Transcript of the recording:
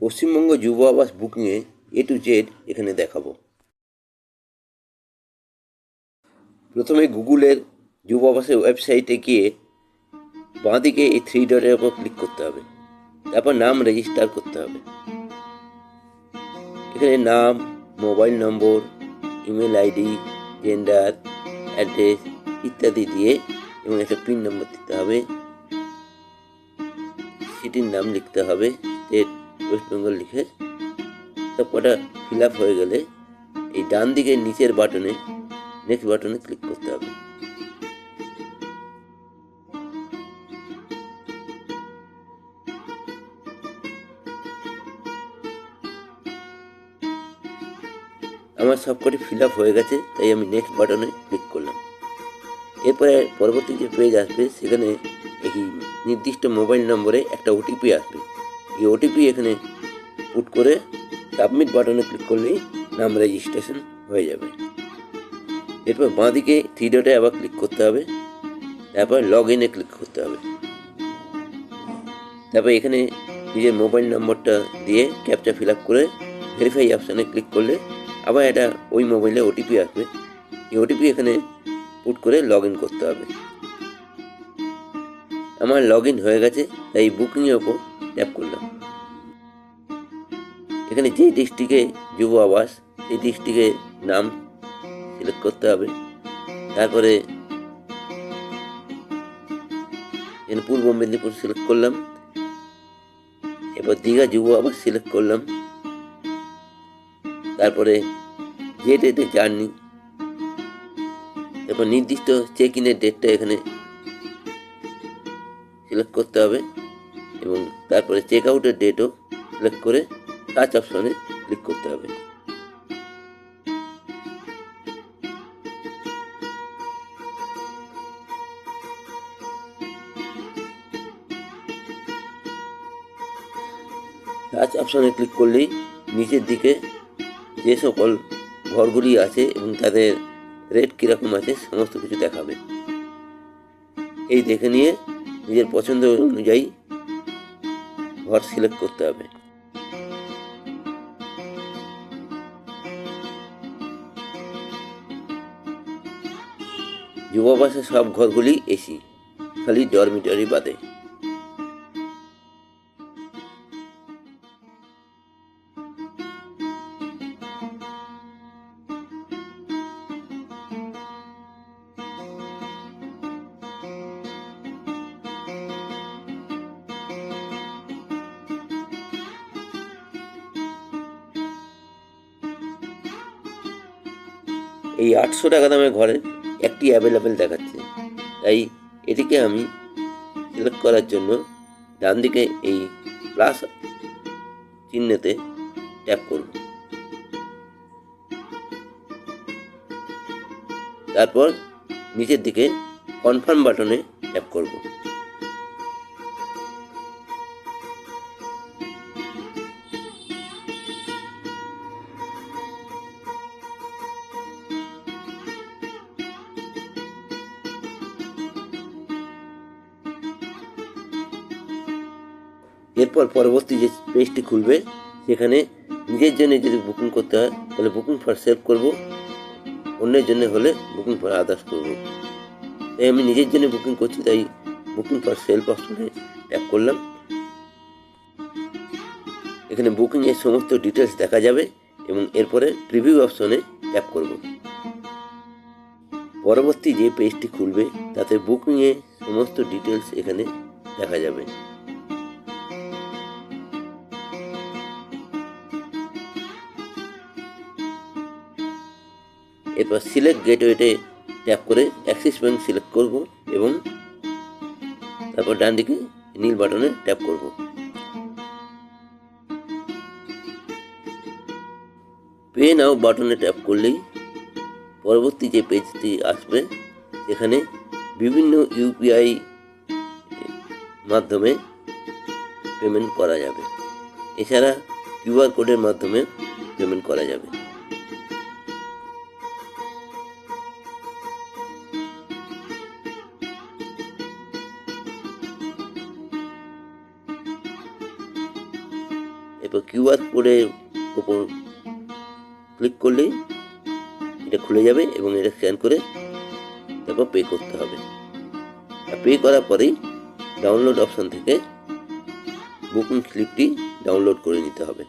পশ্চিমবঙ্গ যুব আবাস বুকিংয়ে এ to Z এখানে দেখাবো। প্রথমে গুগলের যুব আবাসের ওয়েবসাইটে গিয়ে বাঁদিকে এই থ্রি ডটের ওপর ক্লিক করতে হবে। তারপর নাম রেজিস্টার করতে হবে। এখানে নাম, মোবাইল নম্বর, ইমেল আইডি, জেন্ডার, অ্যাড্রেস ইত্যাদি দিয়ে এবং একটা পিন নম্বর দিতে হবে। সিটির নাম লিখতে হবে, স্টেট ওয়েস্ট বেঙ্গল লিখে সব কটা ফিল আপ হয়ে গেলে এই ডান দিকে নিচের বাটনে নেক্সট বাটনে ক্লিক করতে হবে। আমার সবকটি ফিল আপ হয়ে গেছে, তাই আমি নেক্সট বাটনে ক্লিক করলাম। এরপরে পরবর্তী যে পেজ আসবে সেখানে এই নির্দিষ্ট মোবাইল নম্বরে একটা ওটিপি আসবে। এই ওটিপি এখানে পুট করে সাবমিট বাটনে ক্লিক করলেই নাম রেজিস্ট্রেশন হয়ে যাবে। এরপর বাঁদিকে থ্রি ডটে আবার ক্লিক করতে হবে, তারপর লগ ইনে ক্লিক করতে হবে। তারপর এখানে নিজের মোবাইল নম্বরটা দিয়ে ক্যাপচা ফিল আপ করে ভেরিফাই অপশানে ক্লিক করলে আবার এটা ওই মোবাইলে ওটিপি আসবে। এই ওটিপি এখানে পুট করে লগ ইন করতে হবে। আমার লগ ইন হয়ে গেছে, তাই বুকিংয়ের ওপর ট্যাপ করলাম। এখানে যে ডিস্ট্রিক্টে যুব আবাস সেই ডিস্ট্রিক্টের নাম সিলেক্ট করতে হবে। তারপরে এখানে পূর্ব মেদিনীপুর সিলেক্ট করলাম। এরপর দীঘা যুব আবাস সিলেক্ট করলাম। তারপরে যে ডেটে জার্নি, এরপর নির্দিষ্ট চেক ইনের ডেটটা এখানে সিলেক্ট করতে হবে এবং তারপরে চেক আউটের ডেটও সিলেক্ট করে সার্চ অপশনে ক্লিক করতে হবে। সার্চ অপশনে ক্লিক করলেই নিচের দিকে যে সকল ঘরগুলি আছে এবং তাদের রেট কীরকম আছে সমস্ত কিছু দেখাবে। এই দেখে নিয়ে নিজের পছন্দ অনুযায়ী ঘর সিলেক্ট করতে হবে। যুব আবাসের সব ঘরগুলি এসি, খালি ডরমিটরি বাদে। এই 800 টাকা দামের ঘরে একটি অ্যাভেলেবেল দেখাচ্ছে, তাই এটিকে আমি সিলেক্ট করার জন্য ডান দিকে এই প্লাস চিহ্নেতে ট্যাপ করব। তারপর নিচের দিকে কনফার্ম বাটনে ট্যাপ করব। এরপর পরবর্তী যে পেজটি খুলবে সেখানে নিজের জন্য যদি বুকিং করতে হয় তাহলে বুকিং ফর সেলফ করব, অন্যের জন্য হলে বুকিং ফর আদার্স করব। তাই আমি নিজের জন্য বুকিং করছি, তাই বুকিং ফর সেলফ অপশনে ট্যাপ করলাম। এখানে বুকিংয়ের সমস্ত ডিটেলস দেখা যাবে এবং এরপরে প্রিভিউ অপশনে ট্যাপ করব। পরবর্তী যে পেজটি খুলবে তাতে বুকিংয়ের সমস্ত ডিটেলস এখানে দেখা যাবে। এরপর সিলেক্ট গেটওয়েতে ট্যাপ করে অ্যাক্সিস ব্যাংক সিলেক্ট করব এবং তারপর ডান দিকে নীল বাটনে ট্যাপ করব। পে নাও বাটনে ট্যাপ করলেই পরবর্তী যে পেজটি আসবে সেখানে বিভিন্ন ইউপিআই মাধ্যমে পেমেন্ট করা যাবে। এছাড়া কিউআর কোডের মাধ্যমে পেমেন্ট করা যাবে। এরপর কিউআর কোডের উপর ক্লিক করলেই এটা খুলে যাবে এবং এটা স্ক্যান করে তারপর পে করতে হবে। আর পে করার পরেই ডাউনলোড অপশন থেকে বুকিং স্লিপটি ডাউনলোড করে নিতে হবে।